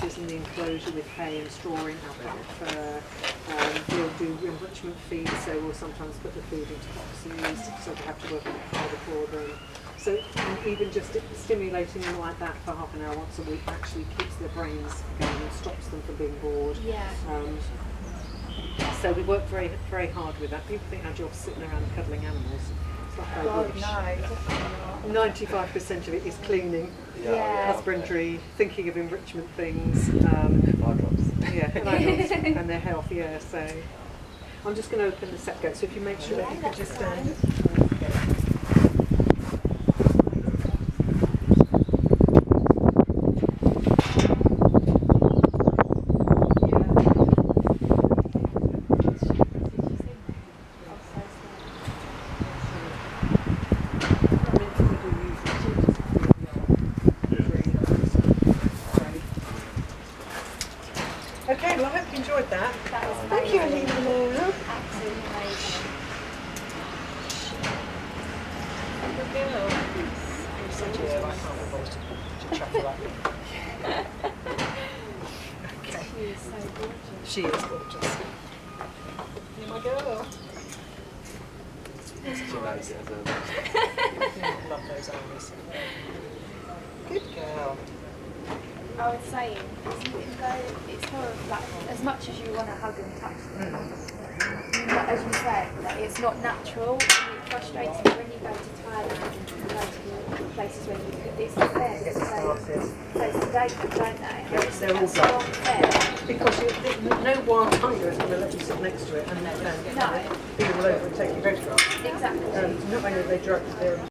cages in the enclosure with hay and straw in, alpaca fur. We'll do enrichment feed, so we'll sometimes put the food into boxes, so they have to work a bit harder for them. So even just stimulating them like that for half an hour once a week actually keeps their brains going and stops them from being bored. Yeah. So we work very, very hard with that. People think our job's sitting around cuddling animals. It's not how I wish. No, definitely 95% of it is cleaning, Yeah. husbandry, thinking of enrichment things, Eye drops. yeah, and eye drops and their health. Yeah. So I'm just going to open the set gate. So if you make sure that you can just stand. Okay, well I hope you enjoyed that. That was Thank you, amazing. Alina. Absolutely amazing. Good girl. Yeah, I can't be bothered to chat for that. Okay. She is so gorgeous. She is gorgeous. You're my girl. Love those eyes. Good girl. I was saying, you can go, it's more of like, as much as you want to hug and touch them, but as you say, like, it's not natural, and it frustrates me when you go to Thailand and you go to places where you could, it's not fair, because they sedate them, don't they? Yes, they're all It's done. not fair. Because no wild tiger is going to let you sit next to it and then No. be all over and take your photograph. Exactly. Not only are they drugged, they're